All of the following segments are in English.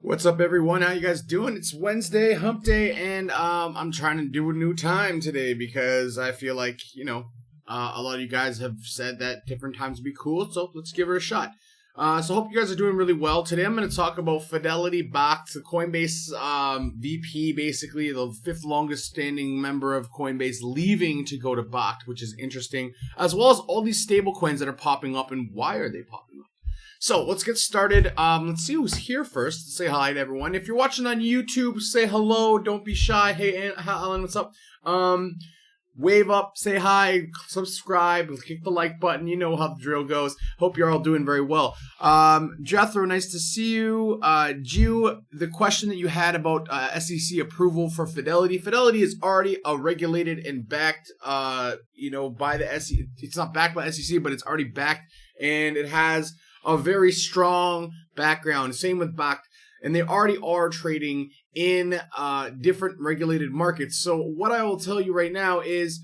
What's up, everyone? How you guys doing? It's Wednesday, hump day, and I'm trying to do a new time today because I feel like, a lot of you guys have said that different times would be cool, so let's give it a shot. So I hope you guys are doing really well. Today I'm going to talk about Fidelity, BAKKT, the Coinbase VP, basically the fifth longest standing member of Coinbase, leaving to go to BAKKT, which is interesting, as well as all these stablecoins that are popping up and why are they popping up. So let's get started. Let's see who's here first. Let's say hi to everyone. If you're watching on YouTube, say hello. Don't be shy. Hey, Alan, what's up? Wave up, say hi, subscribe, click the like button. You know how the drill goes. Hope you're all doing very well. Jethro, nice to see you. Jew, the question that you had about SEC approval for Fidelity. Fidelity is already regulated and backed, by the SEC. It's not backed by SEC, but it's already backed, and it has a very strong background. Same with BAKKT, and they already are trading in different regulated markets. So what I will tell you right now is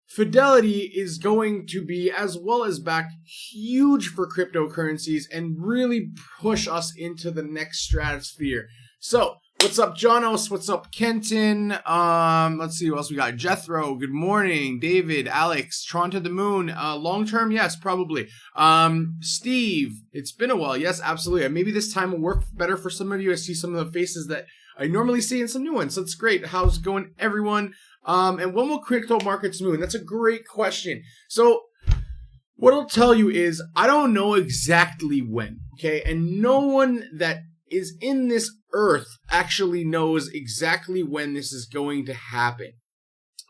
Fidelity is going to be, as well as BAKKT, huge for cryptocurrencies and really push us into the next stratosphere. So what's up, Jonos? What's up, Kenton? Let's see who else we got. Jethro, good morning. David, Alex, Tron to the Moon. Long term, yes, probably. Steve, it's been a while. Yes, absolutely. Maybe this time will work better for some of you. I see some of the faces that I normally see and some new ones. So it's great. How's it going, everyone? And when will crypto markets move? That's a great question. So what I'll tell you is I don't know exactly when, okay? And no one that is in this earth actually knows exactly when this is going to happen.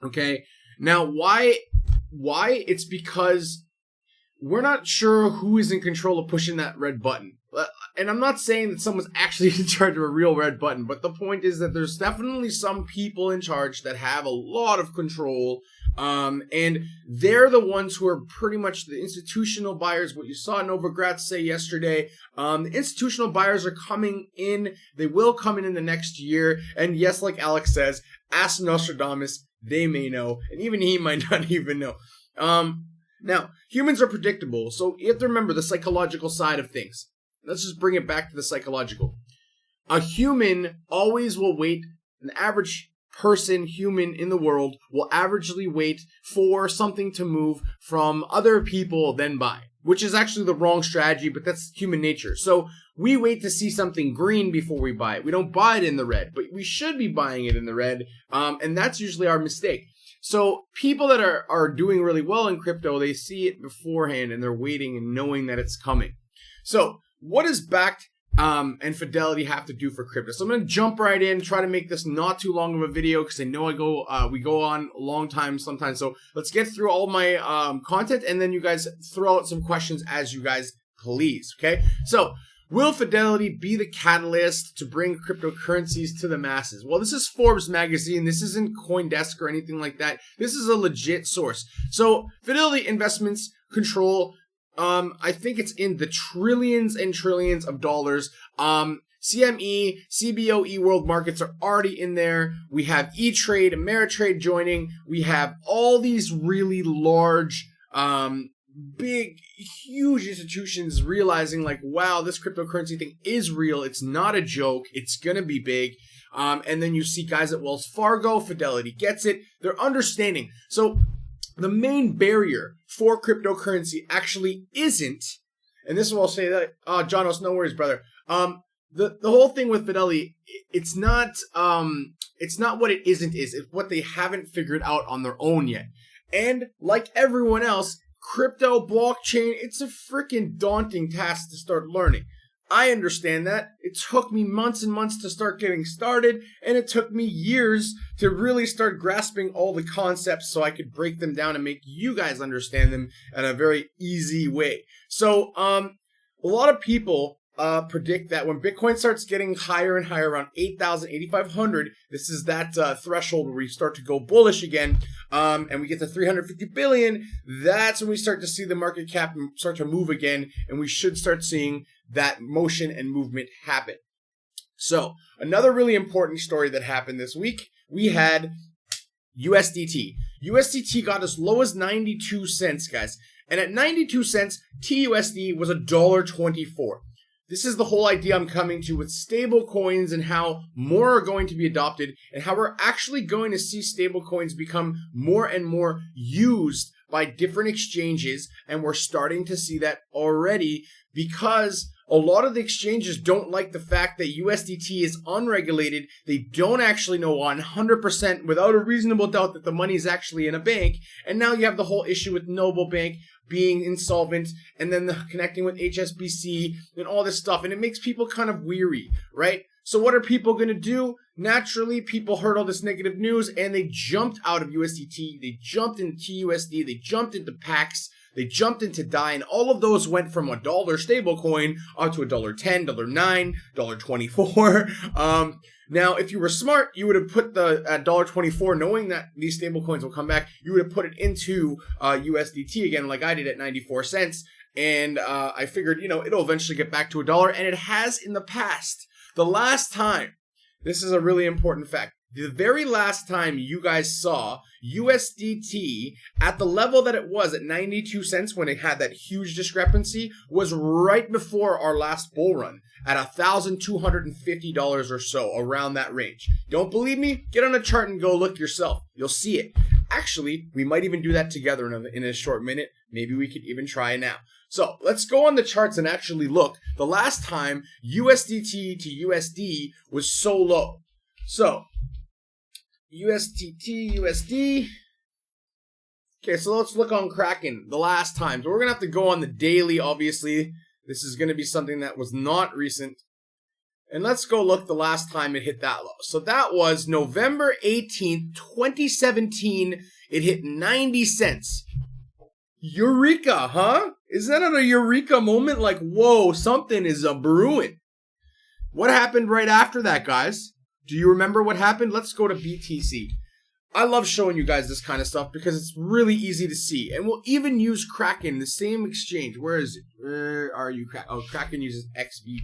Okay? Now, why? It's because we're not sure who is in control of pushing that red button. And I'm not saying that someone's actually in charge of a real red button, but the point is that there's definitely some people in charge that have a lot of control, and they're the ones who are pretty much the institutional buyers. What you saw Novogratz say yesterday, the institutional buyers are coming in. They will come in the next year, and yes, like Alex says, ask Nostradamus, they may know, and even he might not even know. Now, humans are predictable, so you have to remember the psychological side of things. Let's just bring it back to the psychological. A human always will wait, an average human in the world will averagely wait for something to move from other people then buy, which is actually the wrong strategy, but that's human nature. So we wait to see something green before we buy it. We don't buy it in the red, but we should be buying it in the red, and that's usually our mistake. So people that are doing really well in crypto, they see it beforehand and they're waiting and knowing that it's coming. So what does BAKKT and Fidelity have to do for crypto? So I'm going to jump right in, try to make this not too long of a video because I know we go on a long time sometimes. So let's get through all my content and then you guys throw out some questions as you guys please, okay? So will Fidelity be the catalyst to bring cryptocurrencies to the masses? Well, this is Forbes magazine. This isn't CoinDesk or anything like that. This is a legit source. So Fidelity Investments control, I think it's in the trillions and trillions of dollars. CME, CBOE world markets are already in there. We have E-Trade, Ameritrade joining. We have all these really large, big, huge institutions realizing like, wow, this cryptocurrency thing is real. It's not a joke. It's going to be big. And then you see guys at Wells Fargo, Fidelity gets it. They're understanding. So the main barrier for cryptocurrency actually isn't, and this is what I'll say that, Jonos, no worries, brother. The whole thing with Fidelity, it's not what it isn't is, it's what they haven't figured out on their own yet. And like everyone else, crypto, blockchain, it's a freaking daunting task to start learning. I understand that. It took me months and months to start getting started, and it took me years to really start grasping all the concepts so I could break them down and make you guys understand them in a very easy way. So, a lot of people predict that when Bitcoin starts getting higher and higher, around 8,000, 8,500, this is that threshold where we start to go bullish again, and we get to 350 billion, that's when we start to see the market cap start to move again, and we should start seeing that motion and movement happen. So, another really important story that happened this week, we had USDT. USDT got as low as 92 cents, guys. And at 92 cents, TUSD was $1.24. This is the whole idea I'm coming to with stable coins and how more are going to be adopted and how we're actually going to see stable coins become more and more used by different exchanges. And we're starting to see that already because a lot of the exchanges don't like the fact that USDT is unregulated. They don't actually know 100% without a reasonable doubt that the money is actually in a bank. And now you have the whole issue with Noble Bank being insolvent and then connecting with HSBC and all this stuff. And it makes people kind of weary, right? So what are people going to do? Naturally, people heard all this negative news and they jumped out of USDT. They jumped into TUSD. They jumped into PAKKT. They jumped into DAI, and all of those went from $1 stablecoin up to $1.10, $9, $24. Now, if you were smart, you would have put the $1.24, knowing that these stablecoins will come back. You would have put it into USDT again, like I did at 94 cents. And I figured, it'll eventually get back to $1, and it has in the past. The last time, this is a really important fact. The very last time you guys saw USDT at the level that it was at 92 cents when it had that huge discrepancy was right before our last bull run at $1,250 or so, around that range. Don't believe me? Get on a chart and go look yourself. You'll see it. Actually, we might even do that together in a short minute. Maybe we could even try it now. So let's go on the charts and actually look. The last time USDT to USD was so low. So USDT, USD. Okay, so let's look on Kraken the last time. So we're going to have to go on the daily, obviously. This is going to be something that was not recent. And let's go look the last time it hit that low. So that was November 18th, 2017. It hit 90 cents. Eureka, huh? Isn't that a eureka moment? Like, whoa, something is a brewing. What happened right after that, guys? Do you remember what happened? Let's go to BTC. I love showing you guys this kind of stuff because it's really easy to see. And we'll even use Kraken, the same exchange. Where is it? Where are you? Oh, Kraken uses XBT.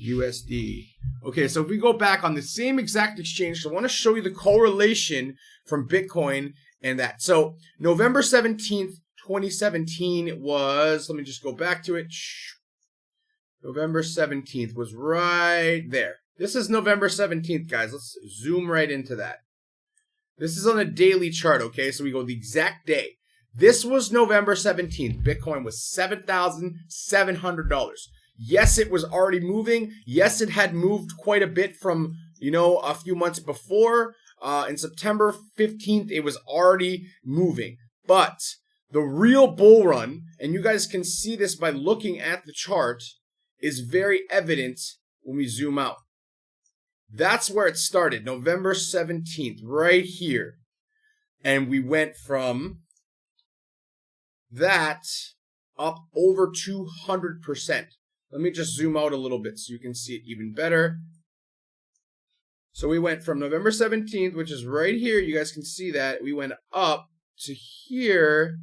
USD. Okay, so if we go back on the same exact exchange, so I want to show you the correlation from Bitcoin and that. So November 17th, 2017 was, let me just go back to it. November 17th was right there. This is November 17th, guys. Let's zoom right into that. This is on a daily chart, okay? So we go the exact day. This was November 17th. Bitcoin was $7,700. Yes, it was already moving. Yes, it had moved quite a bit from, a few months before. In September 15th, it was already moving. But the real bull run, and you guys can see this by looking at the chart, is very evident when we zoom out. That's where it started, November 17th, right here. And we went from that up over 200%. Let me just zoom out a little bit so you can see it even better. So we went from November 17th, which is right here. You guys can see that. We went up to here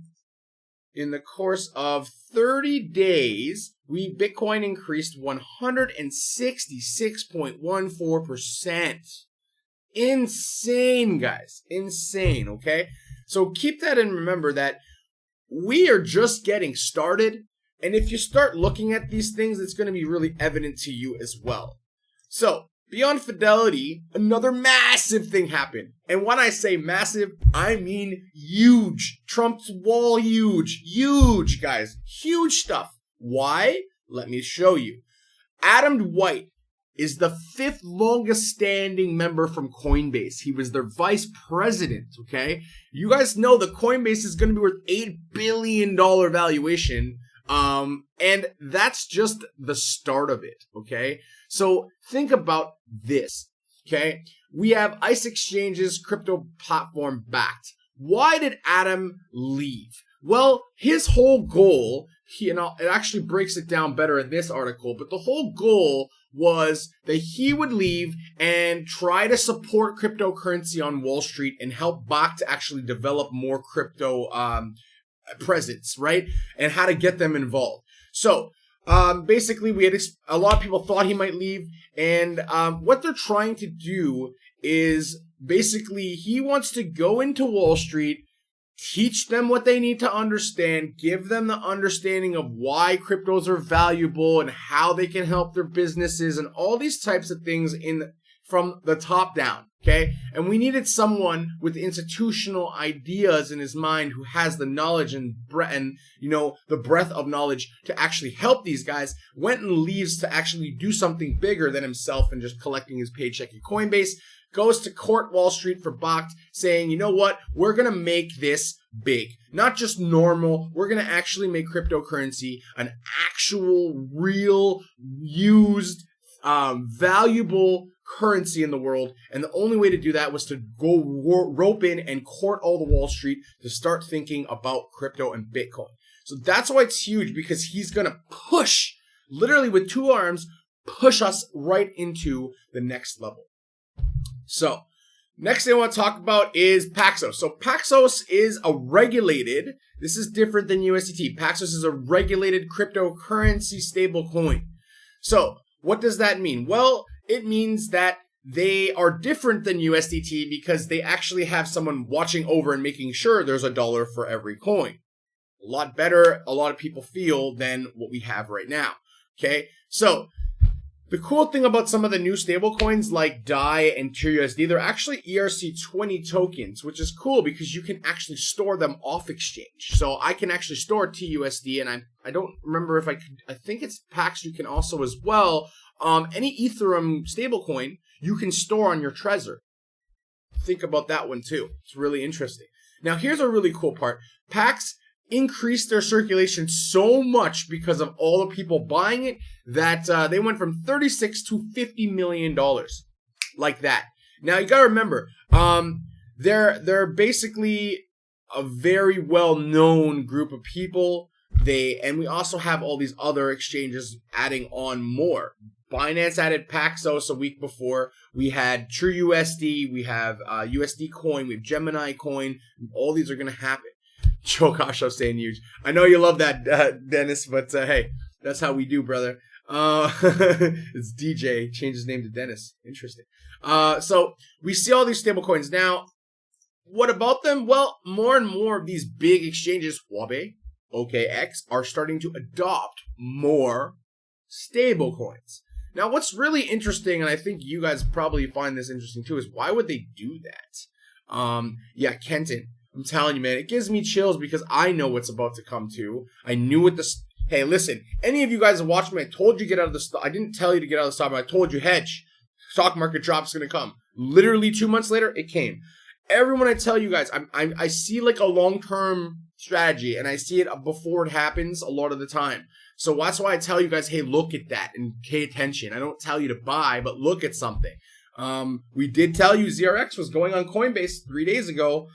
in the course of 30 days. Bitcoin increased 166.14%. Insane, guys. Insane, okay? So keep that in, remember that we are just getting started. And if you start looking at these things, it's going to be really evident to you as well. So, beyond Fidelity, another massive thing happened. And when I say massive, I mean huge. Trump's wall huge. Huge, guys. Huge stuff. Why? Let me show you. Adam White is the 5th longest standing member from Coinbase. He was their vice president, okay? You guys know that Coinbase is going to be worth $8 billion valuation. And that's just the start of it, okay? So think about this, okay? We have ICE Exchange's crypto platform BAKKT. Why did Adam leave? Well, his whole goal, it actually breaks it down better in this article, but the whole goal was that he would leave and try to support cryptocurrency on Wall Street and help BAKKT to actually develop more crypto presence, right? And how to get them involved. So basically, we had a lot of people thought he might leave, and what they're trying to do is basically he wants to go into Wall Street teach them what they need to understand, give them the understanding of why cryptos are valuable and how they can help their businesses and all these types of things from the top down, okay? And we needed someone with institutional ideas in his mind who has the knowledge and the breadth of knowledge to actually help these guys. Went and leaves to actually do something bigger than himself and just collecting his paycheck at Coinbase. Goes to court Wall Street for BAKKT, saying, you know what, we're going to make this big. Not just normal, we're going to actually make cryptocurrency an actual, real, used, valuable currency in the world. And the only way to do that was to go rope in and court all the Wall Street to start thinking about crypto and Bitcoin. So that's why it's huge, because he's going to push, literally with two arms, push us right into the next level. So, next thing I want to talk about is Paxos. So, Paxos is this is different than USDT. Paxos is a regulated cryptocurrency stablecoin. So, what does that mean? Well, it means that they are different than USDT because they actually have someone watching over and making sure there's $1 for every coin. A lot better, a lot of people feel, than what we have right now. Okay, so the cool thing about some of the new stablecoins like DAI and TRUSD, they're actually ERC20 tokens, which is cool because you can actually store them off exchange. So I can actually store TUSD, and I don't remember if I think it's Pax you can also as well. Any Ethereum stablecoin you can store on your Trezor. Think about that one too. It's really interesting. Now here's a really cool part. Pax increased their circulation so much because of all the people buying it that they went from $36 to $50 million, like that. Now you gotta remember, they're basically a very well-known group of people. And we also have all these other exchanges adding on more. Binance added Paxos a week before. We had TrueUSD, we have USD Coin, we have Gemini Coin. All these are gonna happen. Joe Kasho saying huge. I know you love that, Dennis, but hey, that's how we do, brother. It's DJ, changed his name to Dennis. Interesting. So we see all these stable coins. Now, what about them? Well, more and more of these big exchanges, Huobi, OKX, are starting to adopt more stable coins. Now, what's really interesting, and I think you guys probably find this interesting too, is why would they do that? Yeah, Kenton. I'm telling you, man, it gives me chills because I know what's about to come too. I knew what hey, listen, any of you guys that watched me, I told you get out of the stock. I didn't tell you to get out of the stock, but I told you hedge. Stock market drop's going to come. Literally 2 months later, it came. Everyone I tell you guys, I see like a long-term strategy, and I see it before it happens a lot of the time. So that's why I tell you guys, hey, look at that and pay attention. I don't tell you to buy, but look at something. We did tell you ZRX was going on Coinbase 3 days ago.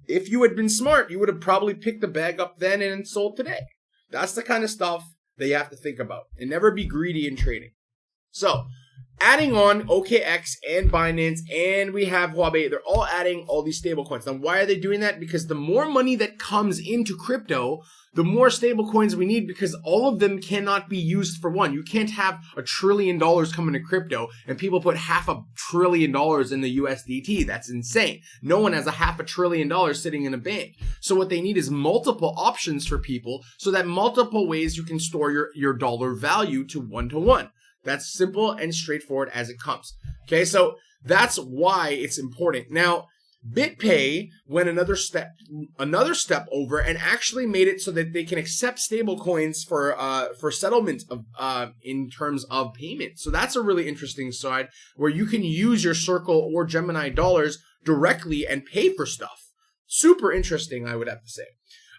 If you had been smart, you would have probably picked the bag up then and sold today. That's the kind of stuff that you have to think about. And never be greedy in trading. So, adding on OKX and Binance, and we have Huobi, they're all adding all these stable coins. Now, why are they doing that? Because the more money that comes into crypto, the more stable coins we need, because all of them cannot be used for one. You can't have $1 trillion come into crypto and people put $500 billion in the USDT. That's insane. No one has $500 billion sitting in a bank. So what they need is multiple options for people, so that multiple ways you can store your dollar value to one. That's simple and straightforward as it comes. Okay, so that's why it's important. Now, BitPay went another step over and actually made it so that they can accept stablecoins for settlement of in terms of payment. So that's a really interesting side where you can use your Circle or Gemini dollars directly and pay for stuff. Super interesting, I would have to say.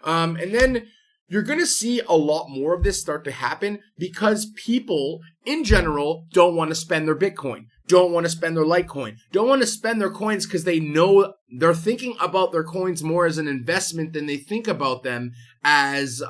And then you're going to see a lot more of this start to happen because people in general don't want to spend their Bitcoin, don't want to spend their Litecoin, don't want to spend their coins because they know they're thinking about their coins more as an investment than they think about them as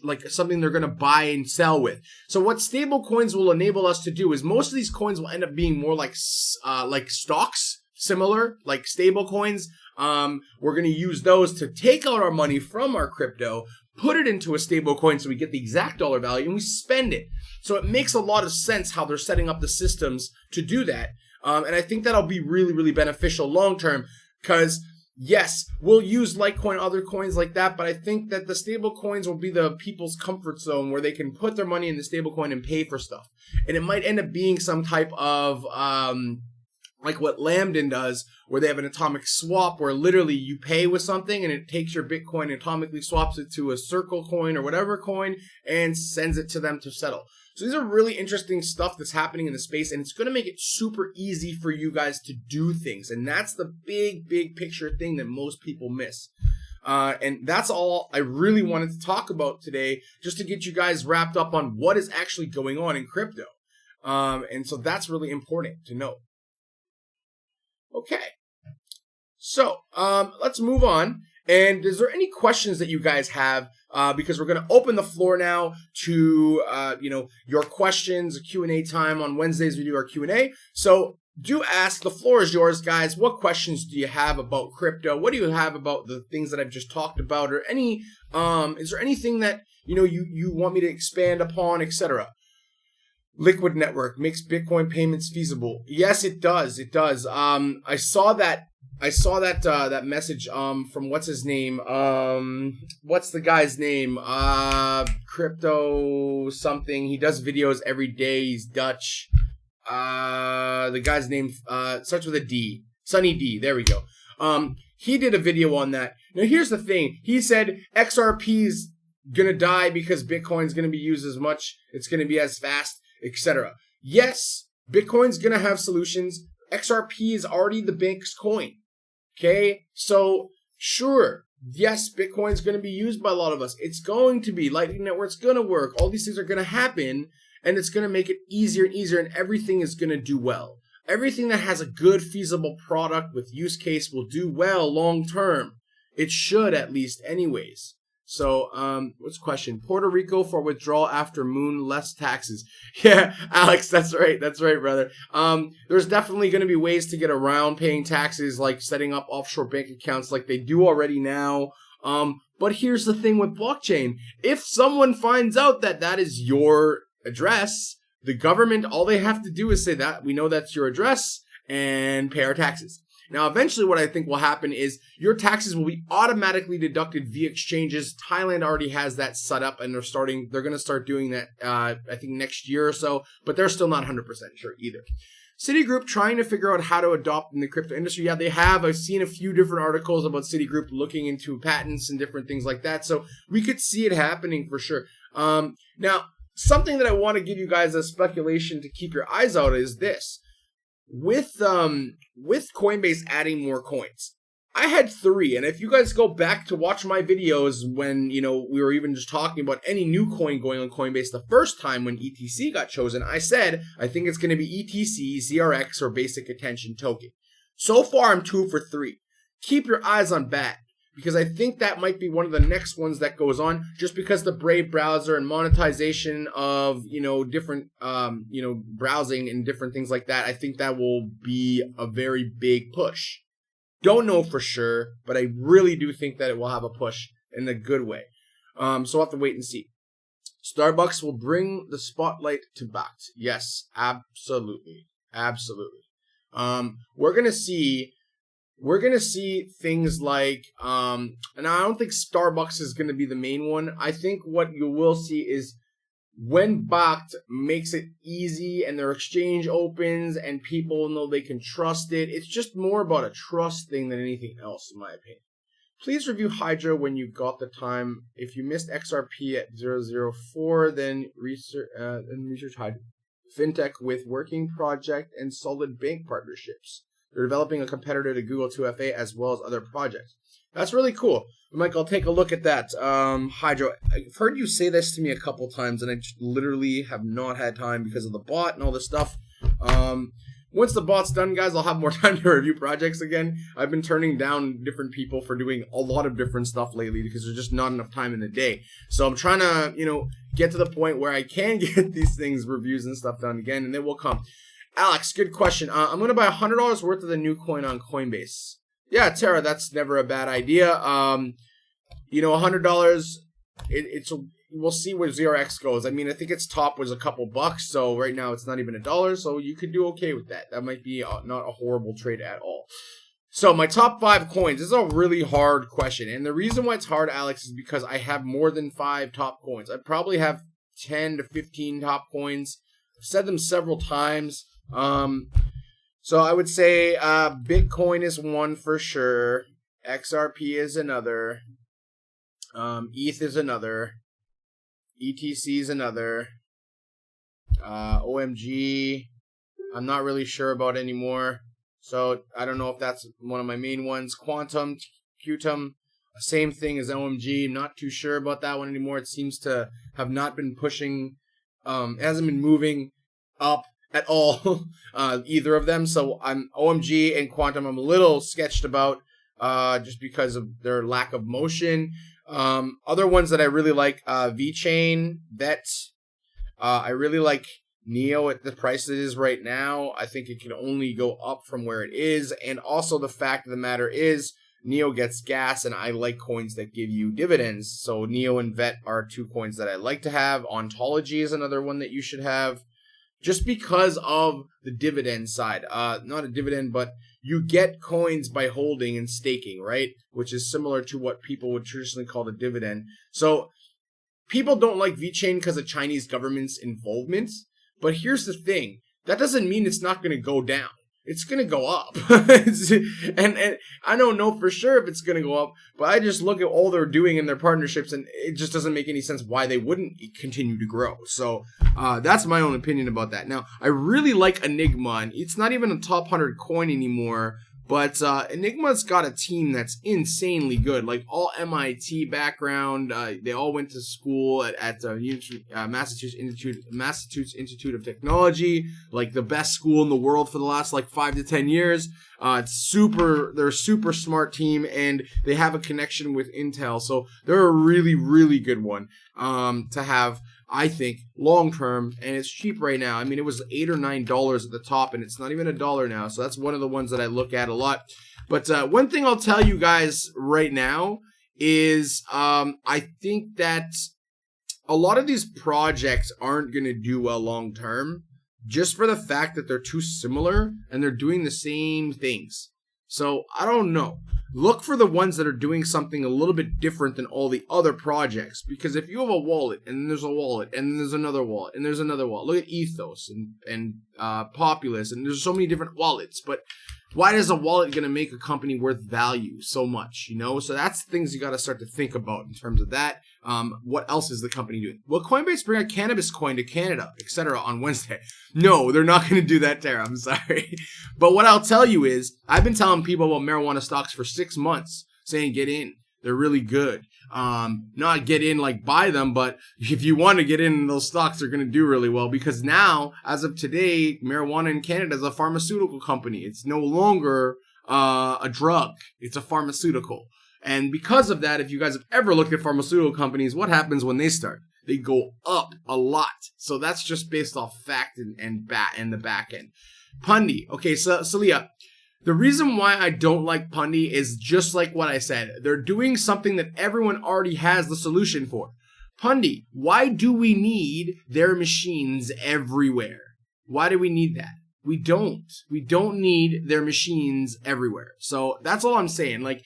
like something they're going to buy and sell with. So what stable coins will enable us to do is most of these coins will end up being more like stocks, similar like stable coins. We're going to use those to take out our money from our crypto, put it into a stable coin so we get the exact dollar value and we spend it. So it makes a lot of sense how they're setting up the systems to do that. And I think that'll be really, really beneficial long term because Yes, we'll use Litecoin, other coins like that, but I think that the stable coins will be the people's comfort zone where they can put their money in the stable coin and pay for stuff. And it might end up being some type of, like what Lambda does, where they have an atomic swap where literally you pay with something and it takes your Bitcoin and atomically swaps it to a Circle coin or whatever coin and sends it to them to settle. So these are really interesting stuff that's happening in the space, and it's going to make it super easy for you guys to do things. And that's the big picture thing that most people miss. And that's all I really wanted to talk about today, just to get you guys wrapped up on what is actually going on in crypto. And so that's really important to know. Okay. So let's move on. And is there any questions that you guys have? Because we're going to open the floor now to, your questions, Q&A time. On Wednesdays, we do our Q&A. So do ask. The floor is yours, guys. What questions do you have about crypto? What do you have about the things that I've just talked about? Or any, is there anything that, you want me to expand upon, etc.? Liquid network makes Bitcoin payments feasible. Yes, it does. It does. I saw that message from what's his name? What's the guy's name? Crypto something. He does videos every day. He's Dutch. The guy's name starts with a D. Sunny D. There we go. He did a video on that. Now here's the thing. He said XRP's gonna die because Bitcoin's gonna be used as much. It's gonna be as fast, etc. Yes, Bitcoin's gonna have solutions. XRP is already the bank's coin. Okay, so sure, yes, Bitcoin's going to be used by a lot of us. It's going to be. Lightning Network's going to work. All these things are going to happen, and it's going to make it easier and easier, and everything is going to do well. Everything that has a good, feasible product with use case will do well long term. It should, at least, anyways. So, what's the question? Puerto Rico for withdrawal after moon, less taxes. Yeah, Alex, that's right. That's right, brother. There's definitely going to be ways to get around paying taxes, like setting up offshore bank accounts like they do already now. But here's the thing with blockchain. If someone finds out that that is your address, the government, all they have to do is say that we know that's your address and pay our taxes. Now, eventually what I think will happen is your taxes will be automatically deducted via exchanges. Thailand already has that set up, and they're going to start doing that, I think next year or so, but they're still not 100% sure either. Citigroup trying to figure out how to adopt in the crypto industry. Yeah, they have. I've seen a few different articles about Citigroup looking into patents and different things like that. So we could see it happening for sure. Now, something that I want to give you guys as speculation to keep your eyes out is this. With Coinbase adding more coins, I had 3, and if you guys go back to watch my videos when we were even just talking about any new coin going on Coinbase the first time when ETC got chosen, I said I think it's going to be ETC, ZRX, or Basic Attention Token. So far, I'm 2 for 3. Keep your eyes on BAKKT, because I think that might be one of the next ones that goes on, just because the Brave browser and monetization of, different, browsing and different things like that. I think that will be a very big push. Don't know for sure, but I really do think that it will have a push in a good way. So we'll have to wait and see. Starbucks will bring the spotlight to BAKKT. Yes, absolutely. Absolutely. We're going to see things like, and I don't think Starbucks is going to be the main one. I think what you will see is when BAKKT makes it easy and their exchange opens and people know they can trust it. It's just more about a trust thing than anything else, in my opinion. Please review Hydra when you got the time. If you missed XRP at 004, then research Hydra. Fintech with working project and solid bank partnerships. They're developing a competitor to Google 2FA as well as other projects. That's really cool. Mike, I'll take a look at that. Hydro, I've heard you say this to me a couple times, and I just literally have not had time because of the bot and all this stuff. Once the bot's done, guys, I'll have more time to review projects again. I've been turning down different people for doing a lot of different stuff lately because there's just not enough time in the day. So I'm trying to, get to the point where I can get these things, reviews and stuff done again, and it will come. Alex, good question. I'm going to buy $100 worth of the new coin on Coinbase. Yeah, Tara, that's never a bad idea. $100, we'll see where ZRX goes. I mean, I think its top was a couple bucks, so right now it's not even $1, so you could do okay with that. That might be not a horrible trade at all. So my top 5 coins, this is a really hard question. And the reason why it's hard, Alex, is because I have more than 5 top coins. I probably have 10 to 15 top coins. I've said them several times. So I would say Bitcoin is one for sure. XRP is another. ETH is another. ETC is another. OMG, I'm not really sure about anymore. So I don't know if that's one of my main ones. Quantum, Qtum, same thing as OMG. I'm not too sure about that one anymore. It seems to have not been pushing, it hasn't been moving up at all, either of them. So I'm OMG and Quantum I'm a little sketched about, just because of their lack of motion. Other ones that I really like, VeChain, VET. I really like Neo at the price it is right now. I think it can only go up from where it is. And also the fact of the matter is Neo gets gas, and I like coins that give you dividends. So Neo and VET are 2 coins that I like to have. Ontology is another one that you should have, just because of the dividend side. Not a dividend, but you get coins by holding and staking, right? Which is similar to what people would traditionally call the dividend. So people don't like VeChain because of Chinese government's involvement. But here's the thing. That doesn't mean it's not going to go down. It's going to go up. and I don't know for sure if it's going to go up, but I just look at all they're doing in their partnerships, and it just doesn't make any sense why they wouldn't continue to grow. So that's my own opinion about that. Now, I really like Enigma, and it's not even a top 100 coin anymore, but Enigma's got a team that's insanely good, like all MIT background. They all went to school at Massachusetts Institute of Technology, like the best school in the world for the last like 5 to 10 years. They're a super smart team, and they have a connection with Intel, so they're a really, really good one to have, I think, long term, and it's cheap right now. I mean, it was $8 or $9 at the top, and it's not even $1 now. So that's one of the ones that I look at a lot. But one thing I'll tell you guys right now is I think that a lot of these projects aren't going to do well long term, just for the fact that they're too similar and they're doing the same things. So I don't know. Look for the ones that are doing something a little bit different than all the other projects. Because if you have a wallet, and then there's a wallet, and then there's another wallet, and there's another wallet. Look at Ethos and Populous, and there's so many different wallets. But why is a wallet going to make a company worth value so much, you know? So that's things you got to start to think about in terms of that. What else is the company doing? Will Coinbase bring a cannabis coin to Canada, etc. on Wednesday? No, they're not going to do that, Tara. I'm sorry. But what I'll tell you is, I've been telling people about marijuana stocks for 6 months, saying get in. They're really good. Not get in like buy them, but if you want to get in those stocks, they're going to do really well, because now, as of today, marijuana in Canada is a pharmaceutical company. It's no longer a drug. It's a pharmaceutical. And because of that, if you guys have ever looked at pharmaceutical companies, what happens when they start? They go up a lot. So that's just based off fact and the back end. Pundi. Okay, so Leah, the reason why I don't like Pundi is just like what I said. They're doing something that everyone already has the solution for. Pundi, why do we need their machines everywhere? Why do we need that? We don't. We don't need their machines everywhere. So that's all I'm saying. Like,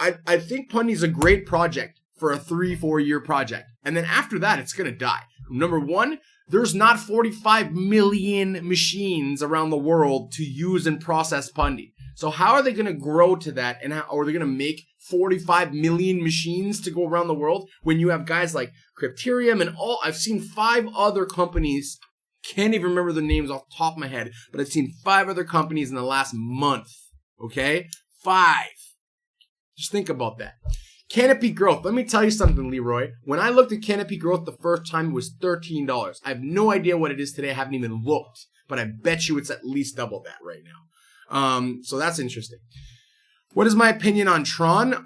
I think Pundi's a great project for a 3-4 year project. And then after that, it's going to die. Number one, there's not 45 million machines around the world to use and process Pundi. So how are they going to grow to that? And how are they going to make 45 million machines to go around the world when you have guys like Crypterium and all? I've seen 5 other companies. Can't even remember the names off the top of my head, but I've seen 5 other companies in the last month. Okay? 5. Just think about that. Canopy Growth. Let me tell you something, Leroy. When I looked at Canopy Growth the first time, it was $13. I have no idea what it is today. I haven't even looked, but I bet you it's at least double that right now. So that's interesting. What is my opinion on Tron?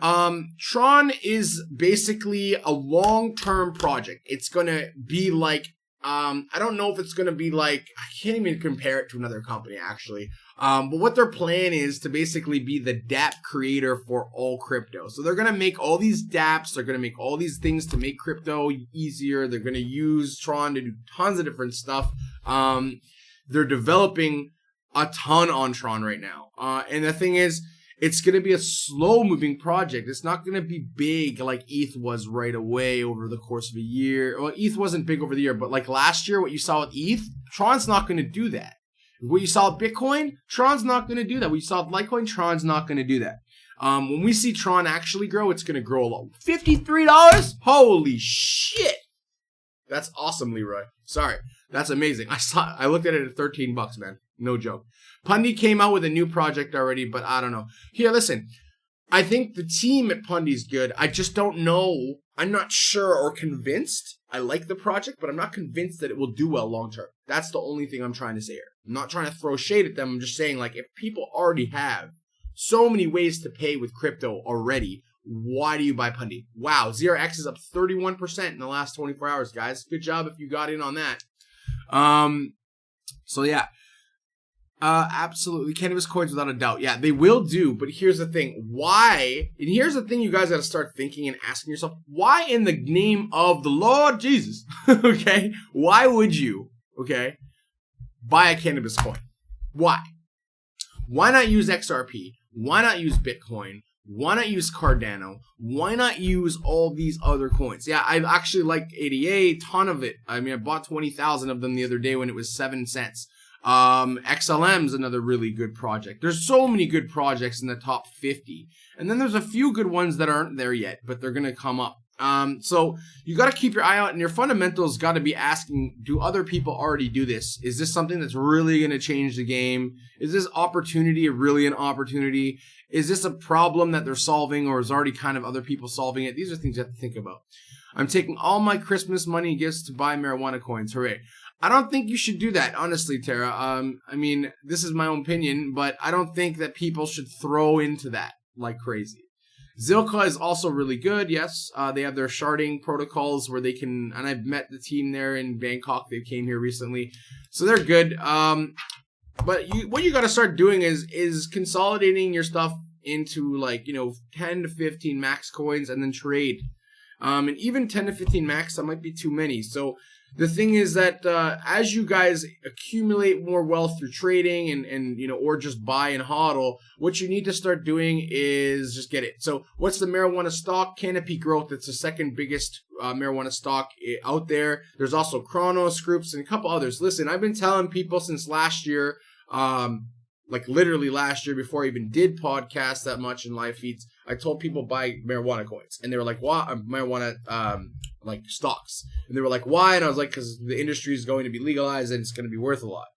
Tron is basically a long-term project. It's going to be like, I don't know if it's going to be like, I can't even compare it to another company, actually. But what their plan is to basically be the dApp creator for all crypto. So they're going to make all these dApps. They're going to make all these things to make crypto easier. They're going to use Tron to do tons of different stuff. They're developing a ton on Tron right now. And the thing is, It's going to be a slow-moving project. It's not going to be big like ETH was right away over the course of a year. Well, ETH wasn't big over the year, but like last year, what you saw with ETH, Tron's not going to do that. What you saw with Bitcoin, Tron's not going to do that. What you saw with Litecoin, Tron's not going to do that. When we see Tron actually grow, it's going to grow a lot. $53? Holy shit. That's awesome, Leroy. Sorry. That's amazing. I looked at it at $13, man. No joke. Pundy came out with a new project already, but I don't know. Here, listen. I think the team at Pundy's good. I just don't know. I'm not sure or convinced. I like the project, but I'm not convinced that it will do well long term. That's the only thing I'm trying to say here. I'm not trying to throw shade at them. I'm just saying, like, if people already have so many ways to pay with crypto already, why do you buy Pundy? Wow, ZRX is up 31% in the last 24 hours, guys. Good job if you got in on that. So yeah. Absolutely. Cannabis coins without a doubt. Yeah, they will do, but here's the thing. Why? And here's the thing you guys got to start thinking and asking yourself. Why in the name of the Lord Jesus, okay? Why would you, okay, buy a cannabis coin? Why? Why not use XRP? Why not use Bitcoin? Why not use Cardano? Why not use all these other coins? Yeah, I actually like ADA, a ton of it. I mean, I bought 20,000 of them the other day when it was 7 cents. XLM's another really good project. There's so many good projects in the top 50. And then there's a few good ones that aren't there yet, but they're going to come up. So you got to keep your eye out, and your fundamentals got to be asking, do other people already do this? Is this something that's really going to change the game? Is this opportunity really an opportunity? Is this a problem that they're solving, or is already kind of other people solving it? These are things you have to think about. I'm taking all my Christmas money gifts to buy marijuana coins. Hooray. I don't think you should do that, honestly, Tara. I mean, this is my own opinion, but I don't think that people should throw into that like crazy. Zilka is also really good, yes. They have their sharding protocols where they can, and I've met the team there in Bangkok. They came here recently, so they're good. But what you got to start doing is consolidating your stuff into, like, 10 to 15 max coins and then trade. And even 10 to 15 max, that might be too many. So the thing is that as you guys accumulate more wealth through trading and or just buy and hodl, what you need to start doing is just get it. So what's the marijuana stock? Canopy Growth. It's the second biggest marijuana stock out there. There's also Chronos Groups and a couple others. Listen, I've been telling people since last year, like literally last year before I even did podcasts that much in live feeds, I told people buy marijuana coins. And they were like, why? Marijuana like stocks. And they were like, why? And I was like, because the industry is going to be legalized and it's going to be worth a lot.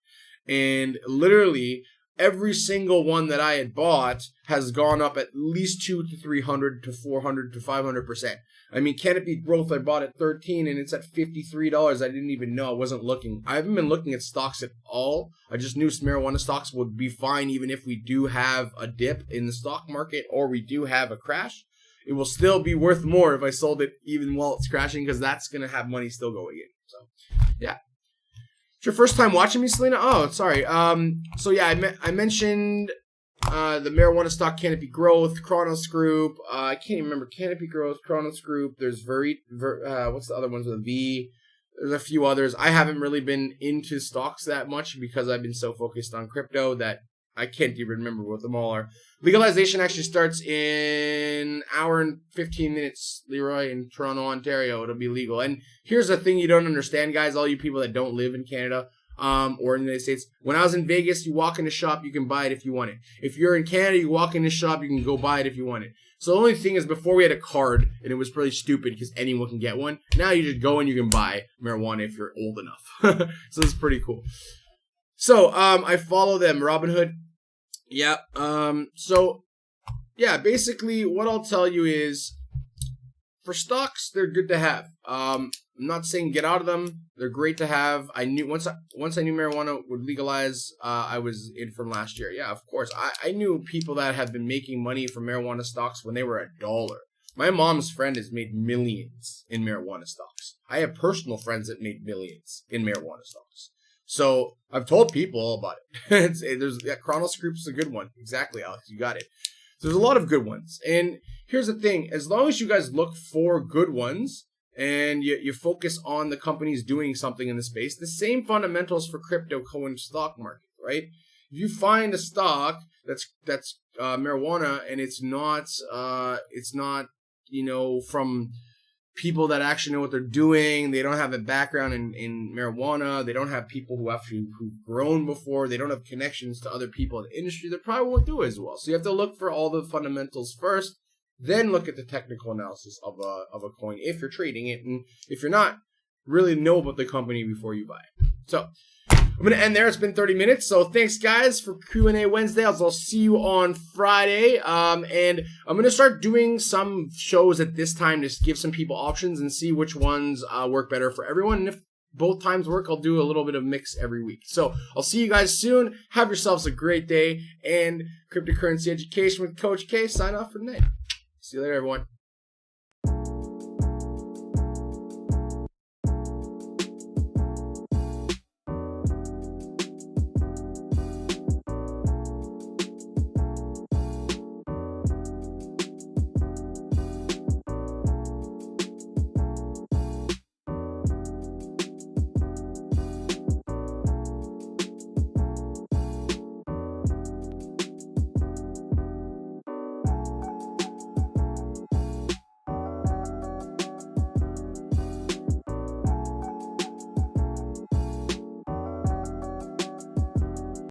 And literally every single one that I had bought has gone up at least 200 to 300 to 400 to 500%. I mean, Canopy Growth, I bought at 13 and it's at $53. I didn't even know. I wasn't looking. I haven't been looking at stocks at all. I just knew marijuana stocks would be fine even if we do have a dip in the stock market or we do have a crash. It will still be worth more if I sold it even while it's crashing, because that's going to have money still going in. So, yeah. It's your first time watching me, Selena? Oh, sorry. So, yeah, I mentioned the marijuana stock Canopy Growth, Chronos Group. I can't even remember. Canopy Growth, Chronos Group. There's what's the other ones with a V? There's a few others. I haven't really been into stocks that much because I've been so focused on crypto that I can't even remember what them all are. Legalization actually starts in an hour and 15 minutes, Leroy, in Toronto, Ontario. It'll be legal. And here's the thing you don't understand, guys, all you people that don't live in Canada or in the United States. When I was in Vegas, you walk in the shop, you can buy it if you want it. If you're in Canada, you walk in the shop, you can go buy it if you want it. So the only thing is, before we had a card, and it was pretty stupid because anyone can get one. Now you just go and you can buy marijuana if you're old enough. So it's pretty cool. So I follow them, Robinhood. Yeah. So, yeah, basically what I'll tell you is, for stocks, they're good to have. I'm not saying get out of them. They're great to have. I knew once I knew marijuana would legalize, I was in from last year. Yeah, of course. I knew people that have been making money from marijuana stocks when they were $1. My mom's friend has made millions in marijuana stocks. I have personal friends that made millions in marijuana stocks. So I've told people all about it. Chronos Group's a good one. Exactly, Alex. You got it. So there's a lot of good ones. And here's the thing. As long as you guys look for good ones and you focus on the companies doing something in the space, the same fundamentals for crypto coin stock market, right? If you find a stock that's marijuana, and it's not from people that actually know what they're doing. They don't have a background in marijuana. They don't have people who've grown before. They don't have connections to other people in the industry. They probably won't do it as well. So you have to look for all the fundamentals first, then look at the technical analysis of a coin if you're trading it, and if you're not, really know about the company before you buy it. So I'm going to end there. It's been 30 minutes. So thanks, guys, for Q&A Wednesday. I'll see you on Friday. And I'm going to start doing some shows at this time to give some people options and see which ones work better for everyone. And if both times work, I'll do a little bit of mix every week. So I'll see you guys soon. Have yourselves a great day. And Cryptocurrency Education with Coach K. Sign off for tonight. See you later, everyone.